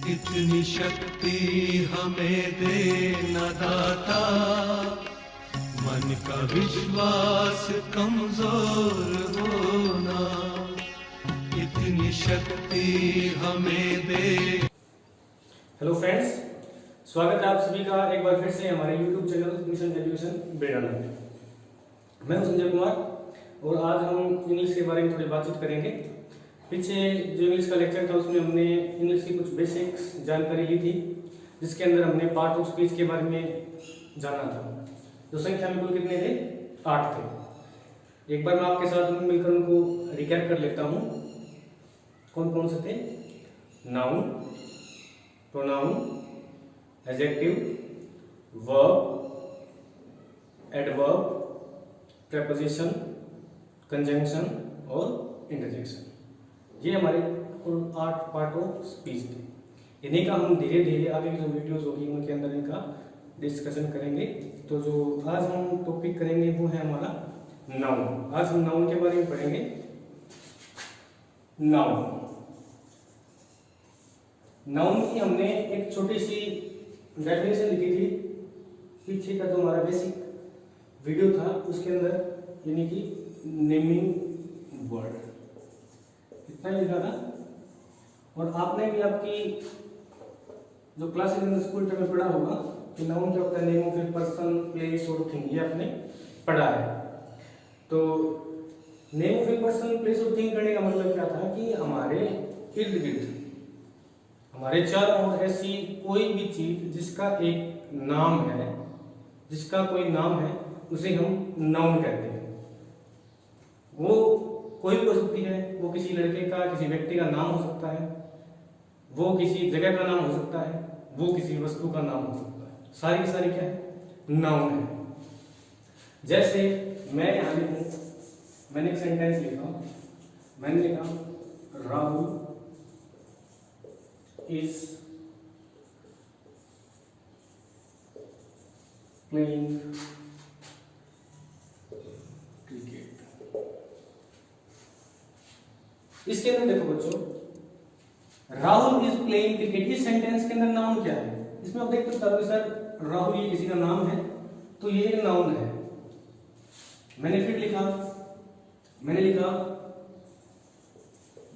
इतनी शक्ति हमें दे न दाता, मन का विश्वास कमजोर होना, इतनी शक्ति हमें दे। हेलो फ्रेंड्स, स्वागत है आप सभी का एक बार फिर से हमारे YouTube चैनल मिशन एजुकेशन बेड़ाना में। मैं हूं संजय कुमार और आज हम इंग्लिश के बारे में थोड़ी बातचीत करेंगे। पीछे जो इंग्लिश का लेक्चर था उसमें हमने इंग्लिश की कुछ बेसिक्स जानकारी ली थी, जिसके अंदर हमने पार्ट ऑफ स्पीच के बारे में जाना था। जो संख्या में कुल कितने थे? 8 थे। एक बार मैं आपके साथ मिलकर उनको रिकैप कर लेता हूँ। कौन कौन से थे? Noun, pronoun, adjective, verb, adverb, preposition, conjunction और इंटरजेक्शन। ये हमारे कुल 8 पार्ट ऑफ स्पीच थे। इन्हीं का हम धीरे धीरे आगे की जो वीडियोस होगी उनके अंदर इनका डिस्कशन करेंगे। तो जो आज हम टॉपिक करेंगे वो है हमारा नाउन। आज हम नाउन के बारे में पढ़ेंगे। नाउन की हमने एक छोटी सी डेफिनेशन लिखी थी पीछे का जो हमारा बेसिक वीडियो था उसके अंदर, यानी कि नेमिंग वर्ड, इतना ही लिखा था। और आपने भी आपकी जो क्लासेस इन स्कूल में पढ़ा होगा कि नाउन क्या होता है, name of a person, place और थिंग, ये आपने पढ़ा है। तो name of a person, place और थिंग करने का मतलब क्या था कि हमारे इर्द गिर्द, हमारे चारों ओर ऐसी कोई भी चीज जिसका एक नाम है, जिसका कोई नाम है, उसे हम नाउन कहते हैं। वो कोई भी हो सकती है, वो किसी लड़के का, किसी व्यक्ति का नाम हो सकता है, वो किसी जगह का नाम हो सकता है, वो किसी वस्तु का नाम हो सकता है। सारी की सारी क्या है? नाउन है। जैसे मैं यहाँ लिखूं, मैंने एक सेंटेंस लिखा, मैंने लिखा राहुल इज प्लेइंग क्रिकेट। इसके अंदर देखो बच्चों, राहुल इज प्लेइंग क्रिकेट, इस सेंटेंस के अंदर नाउन क्या है? इसमें आप देख सकते हो सर राहुल ये किसी का नाम है, तो ये एक नाउन है। मैंने फिर लिखा, मैंने लिखा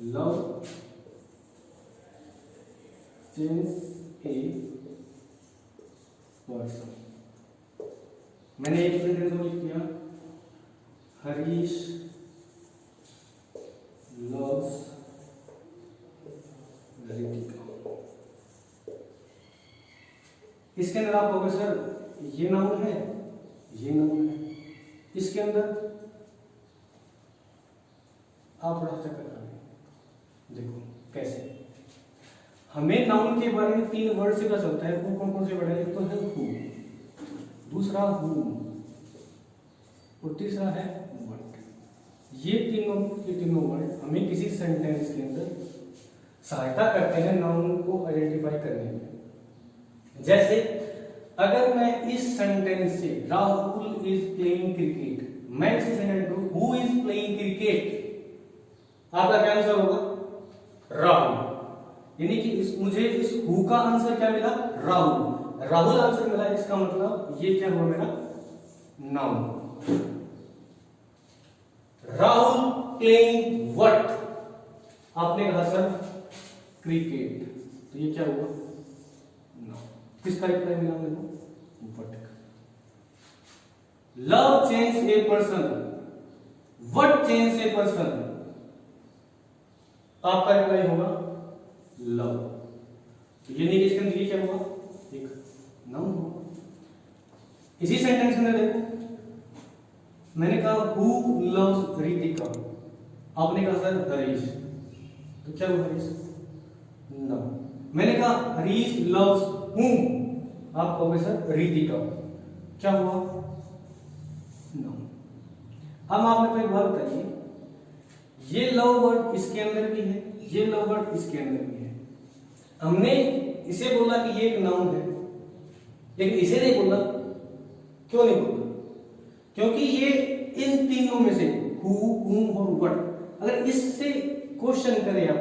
लव चेंज ए पर्सन। मैंने एक सेंटेंस में लिख दिया हरीश loves रितिका। इसके अंदर आप कहोगे सर ये नाउन है, ये नाउन है। इसके अंदर आप थोड़ा चेक करें, देखो कैसे। हमें नाउन के बारे में 3 वर्ड से पता चलता है। वो कौन कौन से वर्ड है? एक तो है हु, दूसरा हु और तीसरा है व्हाट। ये तीनों वर्ड हमें किसी सेंटेंस के अंदर सहायता करते हैं नाउन को आइडेंटिफाई करने में। जैसे अगर मैं इस सेंटेंस से राहुल इज प्लेइंग क्रिकेट, मैं इसी सेंटेंस को हु इज प्लेइंग क्रिकेट, आपका क्या आंसर होगा? राहुल। यानी कि मुझे इस हु का आंसर क्या मिला? राहुल। राहुल आंसर मिला, इसका मतलब ये क्या हुआ मेरा? नाउन। Rahul playing what? आपने कहा सर क्रिकेट, तो ये क्या हुआ? नाउन। किसका रिप्लाई मिला मेरे को? व्हाट का। Love change a person, what change a person? आपका रिप्लाई होगा लव। तो ये नहीं, इसके अंदर ये क्या हुआ? एक नाउन हुआ। इसी सेंटेंस के अंदर देखो, मैंने कहा हु लव्स रितिका, आपने कहा सर हरीश, तो क्या हुआ हरीश? नाउन। मैंने कहा हरीश लव्स हुम, आप कहोगे सर रितिका, क्या हुआ? नाउन। हम आपने को एक बात बताइए, ये लव वर्ड इसके अंदर भी है, ये लव वर्ड इसके अंदर भी है। हमने इसे बोला कि ये एक नाउन है, लेकिन इसे नहीं बोला। क्यों नहीं बोला? क्योंकि ये इन तीनों में से हु, हुम और व्हाट, अगर इससे क्वेश्चन करें आप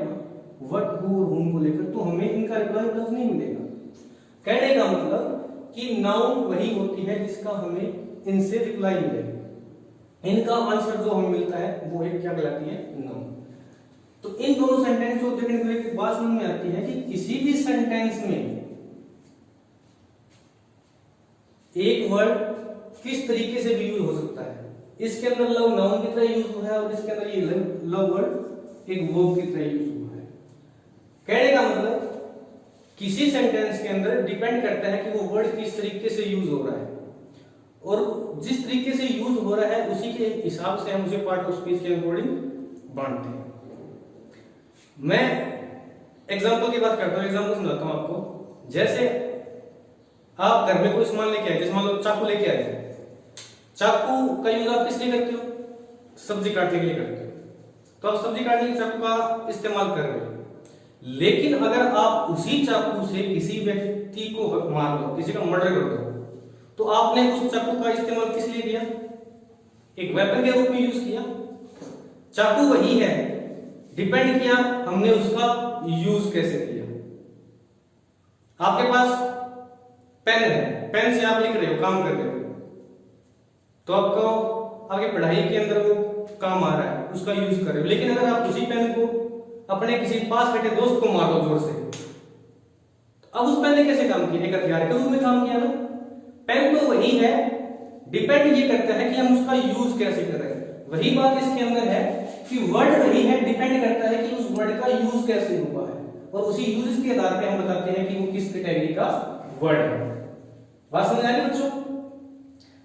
व्हाट, हु और whom को लेकर, तो हमें इनका रिप्लाई क्लॉज नहीं मिलेगा। कहने का मतलब कि नाउन वही होती है जिसका हमें इनसे रिप्लाई मिलेगा, इनका आंसर जो हमें मिलता है वो एक क्या कहलाती है, नाउन। तो इन दोनों सेंटेंस को देखने के लिए बात समझ में आती है कि किसी भी सेंटेंस में एक वर्ड किस तरीके से भी यूज हो सकता है। इसके अंदर लव नाउन की तरह यूज हुआ है और इसके अंदर ये लव वर्ड एक वर्ब की तरह यूज हुआ है। कहने का मतलब किसी सेंटेंस के अंदर डिपेंड करता है कि वो वर्ड किस तरीके से यूज हो रहा है, और जिस तरीके से यूज हो रहा है उसी के हिसाब से हम उसे पार्ट ऑफ स्पीच के अकॉर्डिंग बांटते हैं। मैं एग्जांपल की बात करता हूं, एग्जांपल समझाता हूं आपको। जैसे आप घर में कोई सामान लेके आए, जैसे मान लो चाकू लेके आए, चाकू का यूज आप किस लिए करते हो, सब्जी काटने के लिए करते हो, तो आप सब्जी काटने के लिए चाकू का इस्तेमाल कर रहे हो। लेकिन अगर आप उसी चाकू से किसी व्यक्ति को मार दो, किसी का मर्डर कर दो, तो आपने उस चाकू का इस्तेमाल किस लिए किया, एक वेपन के रूप में यूज किया। चाकू वही है, डिपेंड किया हमने उसका यूज कैसे किया। आपके पास पेन है, पेन से आप लिख रहे हो, काम कर रहे हो, तो आपको आपकी पढ़ाई के अंदर वो काम आ रहा है, उसका यूज कर रहे हो। लेकिन अगर आप उसी पेन को अपने किसी पास बैठे दोस्त को मार दो जोर से, तो अब उस पेन ने कैसे काम किया, एक हथियार के रूप में काम किया ना। पेन तो वही है, डिपेंड ये करता है कि हम उसका यूज कैसे कर रहे हैं। वही बात इसके अंदर है कि वर्ड वही है, डिपेंड करता है कि उस वर्ड का यूज कैसे हुआ है, और उसी यूज के आधार पे हम बताते हैं कि वो किस कैटेगरी का वर्ड है। बात समझ आ गई बच्चों?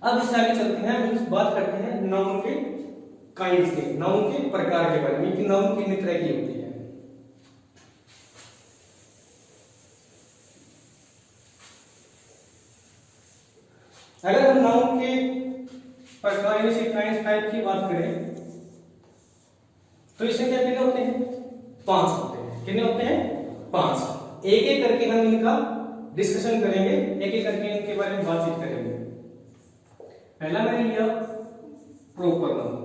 अब इससे आगे चलते हैं, हम बात करते हैं नाउन के काइंड्स के, नाउन के प्रकार के बारे में कि नाउन कितने तरह की होती है। अगर हम नाउन के प्रकार से काइंड्स टाइप की बात करें तो इसमें क्या कितने होते हैं, 5 होते हैं। कितने होते हैं, 5। एक एक करके हम इनका डिस्कशन करेंगे, एक एक करके इनके बारे में बातचीत करेंगे। पहला मैंने लिया proper noun.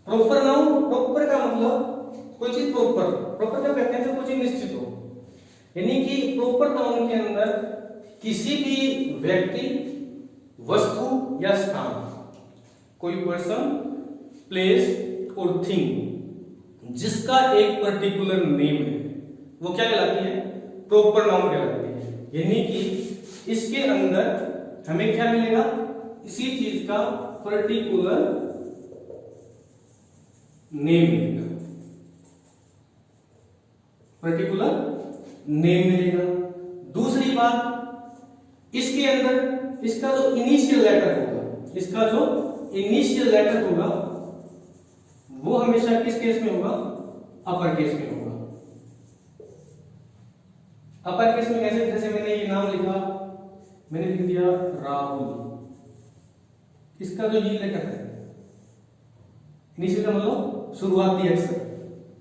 Proper noun, proper का मतलब कोई चीज प्रॉपर, प्रॉपर क्या कहते हैं, तो कोई चीज निश्चित हो, यानी कि प्रॉपर नाउन के अंदर किसी भी व्यक्ति, वस्तु या स्थान, कोई पर्सन, प्लेस और थिंग जिसका एक पर्टिकुलर नेम है, वो क्या कहलाती है, प्रॉपर नाउन कहलाती है। यानी कि इसके अंदर हमें क्या मिलेगा, इसी चीज का पर्टिकुलर नेम मिलेगा, पर्टिकुलर नेम मिलेगा। दूसरी बात, इसके अंदर इसका जो इनिशियल लेटर होगा, इसका जो इनिशियल लेटर होगा वो हमेशा किस केस में होगा, अपर केस में होगा। अपर केस में कैसे, जैसे मैंने ये नाम लिखा, मैंने लिख दिया राहुल, इसका जो ये लेटर है, इनिशियल का मतलब शुरुआती अक्षर,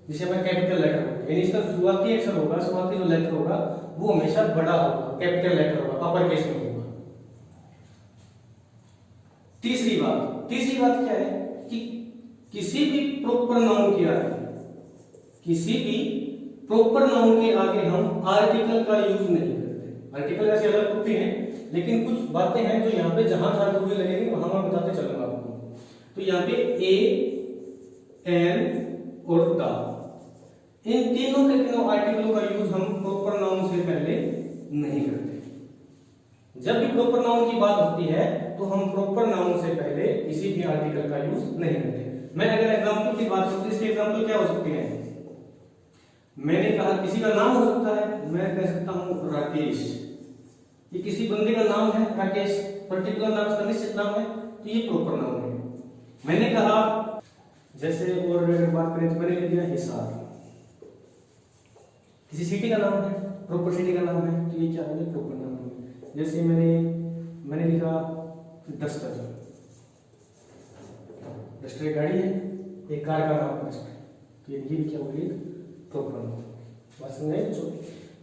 जिसे हमें कैपिटल लेटर होगा, यानी इसका शुरुआती अक्षर होगा, शुरुआती जो लेटर होगा वो हमेशा बड़ा होगा, कैपिटल लेटर होगा, अपर केस में होगा। तीसरी बात क्या है कि किसी भी प्रॉपर नाउन के आगे, किसी भी प्रॉपर नाउन के आगे हम आर्टिकल का यूज नहीं करते। आर्टिकल ऐसे अलग होते हैं, लेकिन कुछ बातें हैं जो यहाँ पे जहां जरूरी लगेंगे वहां मैं बताते चलूंगा आपको। तो यहाँ पे ए, एन और द, इन तीनों के तीनों आर्टिकलों का यूज हम प्रॉपर नाउन से पहले नहीं करते। जब भी प्रॉपर नाउन की बात होती है तो हम प्रॉपर नाउन से पहले किसी भी आर्टिकल का यूज नहीं करते। मैं अगर एग्जांपल की बात करूं तो इसके एग्जांपल क्या हो सकते हैं, मैंने कहा किसी का नाम हो सकता है, मैं कह सकता हूं राकेश, ये किसी बंदे का नाम है राकेश, पर्टिकुलर नाम, उसका निश्चित नाम है, तो ये प्रॉपर नाउन है। मैंने कहा जैसे, और अगर बात करें तो मैंने लिख दिया हिसार, किसी सिटी का नाम है, प्रॉपर सिटी का नाम है, तो ये क्या है, प्रॉपर नाम है। जैसे मैंने लिखा डस्टर, डस्टर एक गाड़ी है, एक कार का नाम डस्टर, तो ये भी क्या होगी, प्रॉपर नाउन। बात समझे?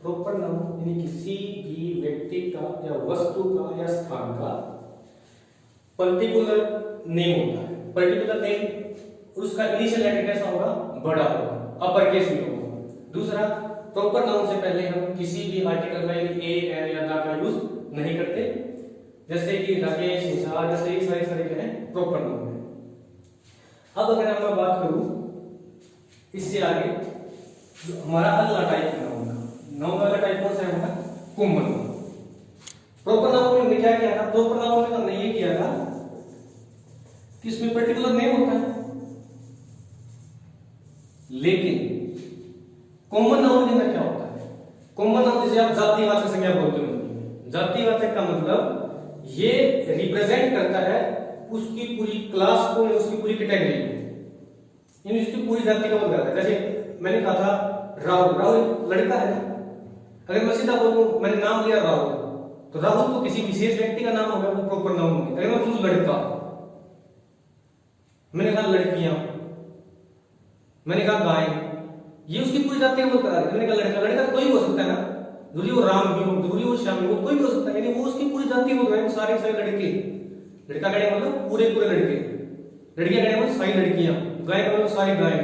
प्रॉपर नाउन यानी किसी भी व्यक्ति का या वस्तु का या स्थान का पर्टिकुलर नेम होता है। पर्टिकुलर नेम उसका इनिशियल लेटर कैसा होगा, बड़ा होगा, अपर केस में होगा। दूसरा, प्रॉपर नाउन से पहले हम किसी भी आर्टिकल में ए एन या द का यूज नहीं करते, जैसे कि राकेश, निशा, जैसे ये सारे क्या है, प्रॉपर नाउन है। अब अगर मैं बात करूं इससे आगे, जो हमारा अगला टाइप नाउन का, नाउन वाला टाइप कौन सा है हमारा, कॉमन नाउन। प्रॉपर नाउन में हमने क्या किया था, प्रॉपर नाउन में हमने ये किया था कि इसमें पर्टिकुलर नेम होता है, लेकिन कॉमन नाउन के अंदर क्या होता है, कॉमन नाउन जिसे आप जातिवाचक संज्ञा बोलते हो, जातिवाचक का मतलब ये रिप्रेजेंट करता है उसकी पूरी क्लास को या उसकी पूरी कैटेगरी को, यानी उसकी पूरी जाति का मतलब है। जैसे मैंने कहा था राहुल, राहुल लड़का है ना, अगर मैं सीधा बोलूं, मैंने नाम लिया राहुल, तो राहुल तो किसी विशेष व्यक्ति का नाम होगा, वो प्रॉपर नाउन है। अगर मैं पूछ लड़का, मैंने कहा लड़कियां, मैंने कहा गाय, ये उसकी पूरी जाति का मतलब है। मैंने कहा लड़का, लड़का कोई हो सकता है ना, जरूरी वो राम भी हो, जरूरी वो श्याम भी हो, कोई भी हो सकता है, यानी वो उसकी पूरी जाति बोल रहे हैं, सारे लड़के। लड़का कहने का मतलब पूरे लड़के, लड़कियां कहने का मतलब सारी लड़कियां, गाय का मतलब सारी गाय।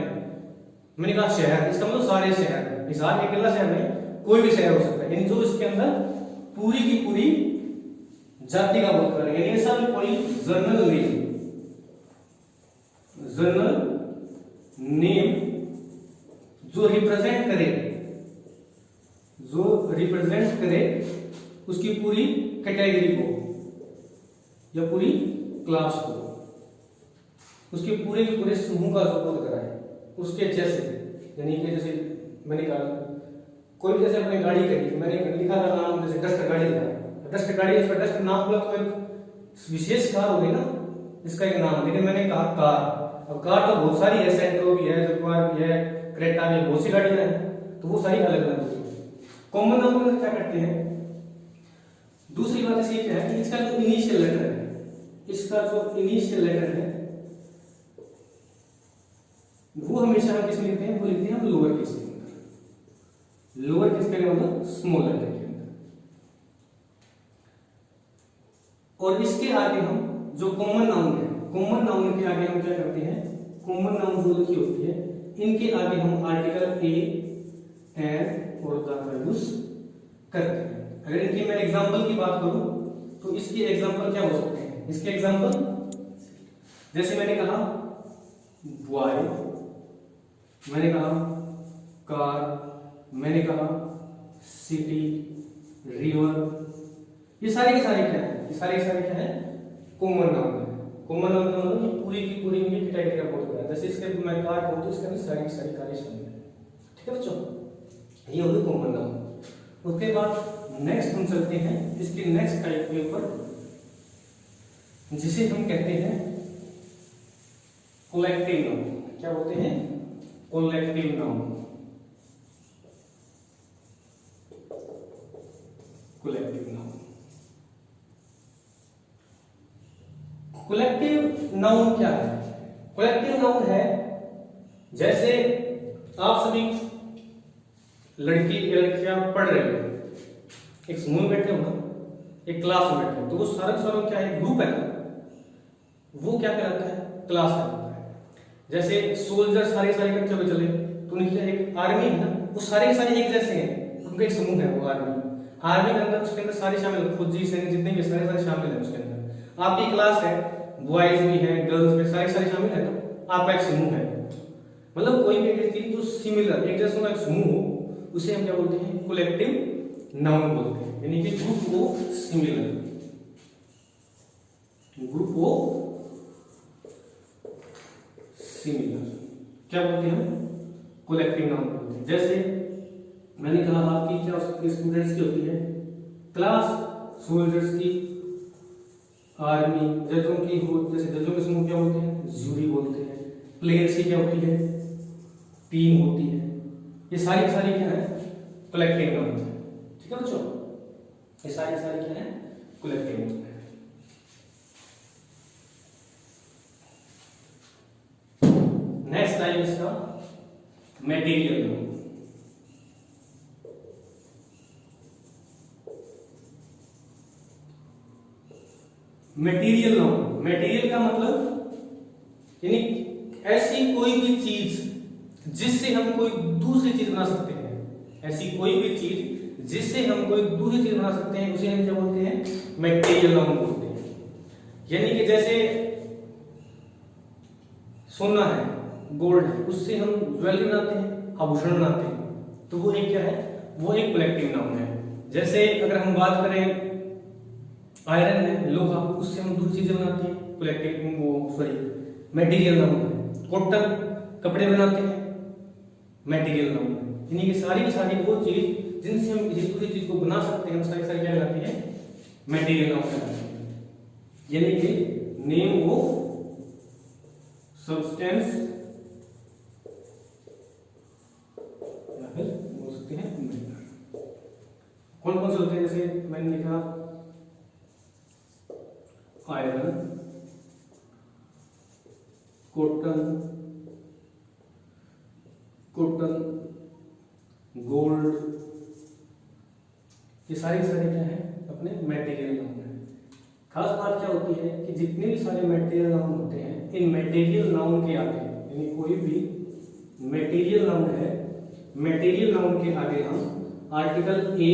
मैंने कहा शहर, इसका मतलब सारे शहर, हिसार एक अकेला शहर नहीं, कोई भी शहर हो सकता है, यानी जो इसके अंदर पूरी की पूरी जाति का बोध करें, यानी ऐसा भी कोई जनरल नेम, जनरल नेम जो रिप्रेजेंट करे, जो रिप्रेजेंट करे उसकी पूरी कैटेगरी को या पूरी क्लास को, उसके पूरे के पूरे समूह का जो बोध कराए, उसके जैसे, यानी कि जैसे मैंने कहा कोई जैसे अपनी गाड़ी करी, मैंने लिखा था नाम, जैसे डस्ट गाड़ी लिखा, डस्ट गाड़ी, उस पर डस्ट नाम बोला तो एक विशेष कार हो गई ना, इसका एक नाम। लेकिन मैंने कहा कार, अब कार तो बहुत सारी है, सेंट्रो भी है, जगुआर भी है, क्रेटा भी, बहुत सी गाड़ियां हैं, तो वो सारी अलग अलग होती है। कॉमन नाउन में क्या करते हैं, दूसरी बात ऐसी क्या है कि इसका जो इनिशियल लेटर है, इसका जो इनिशियल लेटर है वो हमेशा हम किसमें लिखते हैं, वो लिखते हैं हम लोअर केस के अंदर, लोअर केस के मतलब स्मॉल लेटर के अंदर। और इसके आगे हम जो कॉमन नाउन है, कॉमन नाउन के आगे हम क्या करते हैं, कॉमन नाउन जो लिखी होती है इनके आगे हम आर्टिकल ए एन और द का यूज करते हैं। अगर इनकी मैं एग्जांपल की बात करूं तो इसके एग्जांपल क्या हो सकते हैं, इसके एग्जांपल जैसे मैंने कहा बॉय, मैंने कहा कार, मैंने कहा सिटी, रिवर, ये सारे के सारे क्या है, ये सारे के सारे क्या है, कॉमन नाउन है। कॉमन नाउन का मतलब ये पूरी की पूरी उनकी कैटेगरी का बोध करा है। जैसे इसके मैं कार कहूं तो इसके अंदर सारी की सारी कारें शामिल है। ठीक है बच्चों, ये हो गई कॉमन नाउन। उसके बाद नेक्स्ट हम चलते हैं इसके नेक्स्ट टाइप के ऊपर, जिसे हम कहते हैं कलेक्टिव नाउन। क्या बोलते हैं, collective noun, collective noun. Collective noun क्या है, कलेक्टिव नाउन है जैसे आप सभी लड़की लड़कियां पढ़ रहे हो, एक समूह में बैठे हो ना, एक क्लास में बैठे हो, तो वो सारा क्या है, ग्रुप है ना, वो क्या कहलाता है, क्लास कहलाता है। जैसे सोल्जर सारे बच्चे पे चले तो उनकी एक आर्मी है ना, वो सारे एक जैसे हैं, उनका एक समूह है वो आर्मी। आर्मी के अंदर उसके अंदर सारे शामिल है, फौजी सैनिक जितने भी सारे शामिल है उसके अंदर। आपकी क्लास है, बॉयज भी है, गर्ल्स भी, सारे शामिल है, तो आपका एक समूह है। मतलब कोई भी एक चीज जो सिमिलर एक जैसा एक समूह हो, उसे हम क्या बोलते हैं, कलेक्टिव नाउन बोलते हैं। यानी कि ग्रुप को सिमिलर, ग्रुप को सिमिलर क्या बोलते हैं, कलेक्टिव नाउन बोलते हैं। जैसे मैंने कहा आपकी क्या स्टूडेंट्स की होती है क्लास, सोल्जर्स की आर्मी, जजों की हो, जैसे जजों के समूह क्या बोलते हैं, जूरी बोलते हैं। प्लेयर्स की क्या होती है, टीम होती है। ये सारी क्या है, कलेक्टिव नाउन है। ठीक है बच्चों, ये सारी क्या है, कलेक्टिव नाउन है। नेक्स्ट टाइप इसका material noun. Material noun, material का मतलब यानी ऐसी कोई भी चीज जिससे हम कोई दूसरी चीज बना सकते हैं, ऐसी कोई भी चीज जिससे हम कोई दूसरी चीज बना सकते हैं, उसे हम क्या बोलते हैं, मटेरियल नाउन बोलते हैं। यानी कि जैसे सोना है, गोल्ड है, उससे हम ज्वेलरी बनाते हैं, आभूषण बनाते हैं, तो वो एक क्या है, वो एक कलेक्टिव नाउन है। जैसे अगर हम बात करें आयरन है, लोहा, उससे हम दूसरी चीजें बनाते हैं, कलेक्टिव वो सॉरी मटेरियल नाउन है। कॉटन कपड़े बनाते हैं, मटेरियल नाउन है। यानी कि सारी की सारी वो चीज जिनसे हम किसी दूसरी चीज को बना सकते हैं, सारी सारी क्या कहलाती है, मटेरियल नाउन कहलाती है। यानी कि नेम ऑफ सब्सटेंस या फिर बोल सकते हैं मेटर। कौन कौन से होते हैं, जैसे मैंने लिखा आयरन, कॉटन, गोल्ड, ये सारी सारे क्या है, अपने मटेरियल नाउन है। खास बात क्या होती है कि जितने भी सारे मटेरियल नाउन होते हैं, इन मटेरियल नाउन के आगे, यानी कोई भी मटेरियल नाउन है, मटेरियल नाउन के आगे हम आर्टिकल ए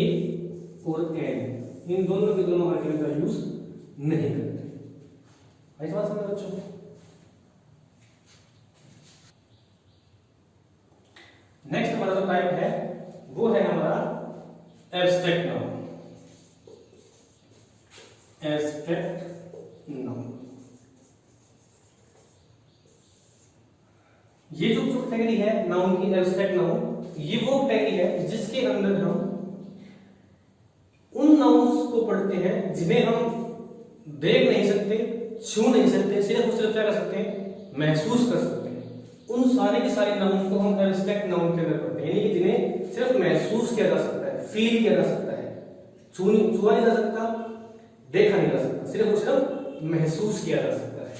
और एन, इन दोनों के दोनों आर्टिकल का यूज नहीं करते। ऐसा बात समझ बच्चों। नेक्स्ट हमारा जो टाइप है वो है हमारा एब्स्ट्रैक्ट नाउन। एब्स्ट्रैक्ट नाउन, ये जो कैटेगरी है नाउन की, एब्स्ट्रैक्ट नाउन, ये वो कैटेगरी है जिसके अंदर हम उन नाउन्स को पढ़ते हैं जिन्हें हम देख नहीं सकते, छू नहीं सकते, सिर्फ और सिर्फ क्या कर सकते हैं, महसूस कर सकते हैं। उन सारे के सारे नाउन को हम एब्स्ट्रैक्ट नाउन के अंदर पढ़ते हैं, यानी कि जिन्हें सिर्फ महसूस किया जा सकता है, फील किया जा सकता है, छुआ नहीं जा सकता, देखा नहीं जा सकता, सिर्फ और सिर्फ महसूस किया जा सकता है।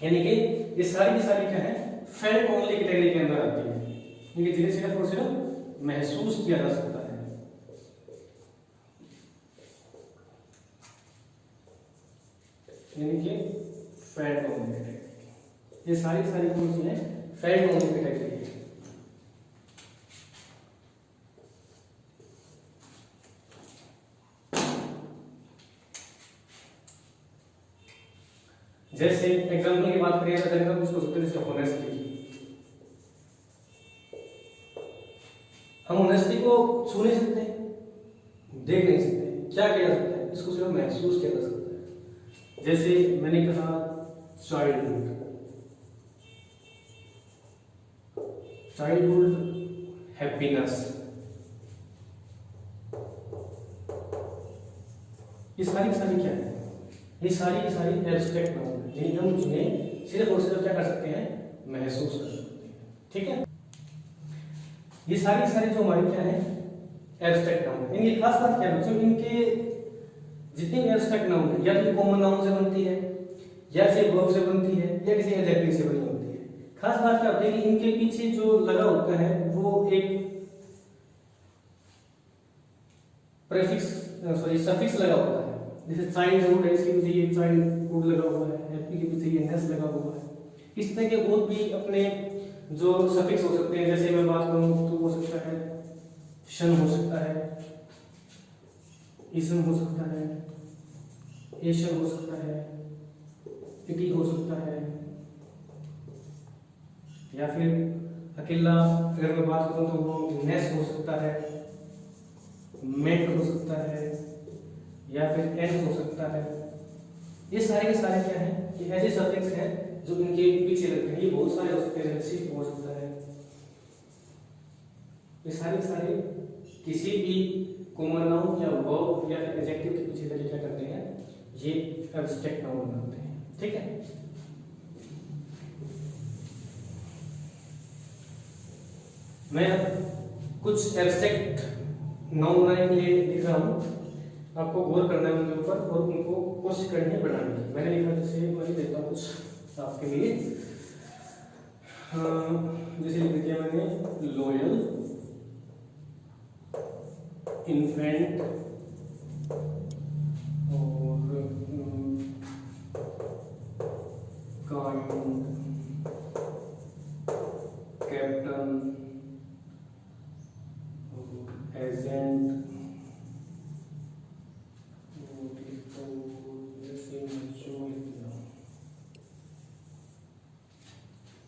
यानी कि ये सारी की सारी क्या है, फेल्ट ओनली कैटेगरी के अंदर आती है, यानी कि जिन्हें सिर्फ और सिर्फ महसूस किया जा सकता है। यानी कि फेल्ट ओनली कैटेगरी, ये सारी सारी कौन सी है, फेल्ट ओनली कैटेगरी है। जैसे एग्जांपल की बात करें तो कुछ हो सकते हैं, जैसे ऑनेस्टी, हम ऑनेस्टी को छू नहीं सकते, देख नहीं सकते, क्या किया जा सकता है, इसको सिर्फ महसूस किया जा सकता है। जैसे मैंने कहा चाइल्डहुड, चाइल्डहुड हैप्पीनेस, ये सारी क्या है, ये सारी की सारी एब्स्ट्रैक्ट नाउन है, यानी हम जिन्हें सिर्फ और सिर्फ क्या कर सकते हैं, महसूस कर सकते हैं। ठीक है, ये सारी जो हमारी क्या है, एब्स्ट्रैक्ट नाउन है। इनकी खास बात क्या है बच्चों, इनके जितनी एब्स्ट्रैक्ट नाउन है या तो कॉमन नाउन से बनती है, या फिर वर्ब से बनती है, या किसी एडजेक्टिव से बनी होती है। खास बात क्या होती है कि इनके पीछे जो लगा होता है वो एक प्रीफिक्स सफिक्स लगा होता है। जैसे चाइल्डहुड है, इसके पीछे ये चाइल्डहुड लगा हुआ है, हैप्पी के पीछे ये नेस लगा हुआ है। इस तरह के बहुत भी अपने जो सफिक्स हो सकते हैं, जैसे मैं बात करूं तो हो सकता है शन हो सकता है, इस्म हो सकता है, एशन हो सकता है, इटी हो सकता है, या फिर अकेला अगर मैं बात करूं तो वो नेस हो सकता है, मेट हो सकता है, या फिर एन हो सकता है। ये सारे के सारे क्या है, ये ऐसे सफिक्स हैं जो इनके पीछे लगते हैं। ये बहुत सारे हो सकते हैं, सिर्फ हो सकता है। ये सारे किसी भी कॉमन नाउन या वर्ब या एडजेक्टिव के पीछे लगे क्या करते हैं, ये एब्स्ट्रैक्ट नाउन बनाते हैं। ठीक है, मैं कुछ एब्स्ट्रैक्ट नाउन बनाने के लिए लिख रहा हूँ, आपको गौर करना है उनके ऊपर और उनको कोशिश करनी है बनाने की। मैंने लिखा, जैसे मैं देता हूँ कुछ आपके लिए, जैसे लिख दिया मैंने लॉयल, इन्फेंट और kind,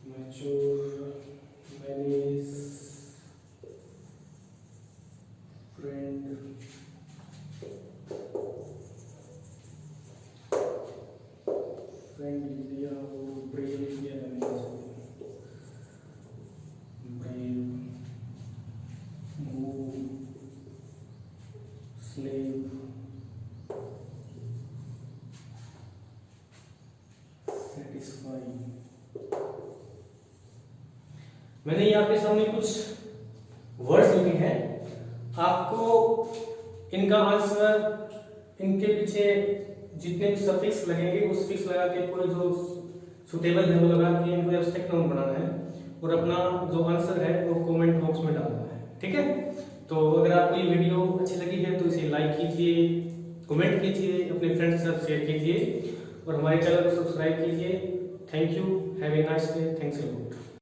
mature, manage, friend, friend दिया वो brave दिया मैंने इसको, brave, move, slave, satisfy। मैंने यहाँ पे सामने कुछ वर्ड्स लिखे हैं, आपको इनका आंसर इनके पीछे जितने भी सफिक्स लगेंगे उस सफिक्स लगा के कोई जो सुटेबल है वो लगा के इनको एब्स्ट्रैक्ट नाउन बनाना है और अपना जो आंसर है वो कमेंट बॉक्स में डालना है, ठीक है। तो अगर आपको ये वीडियो अच्छी लगी है तो इसे लाइक कीजिए, कमेंट कीजिए, अपने फ्रेंड्स के साथ शेयर कीजिए और हमारे चैनल को सब्सक्राइब कीजिए। Thank you, have a nice day, thanks a lot.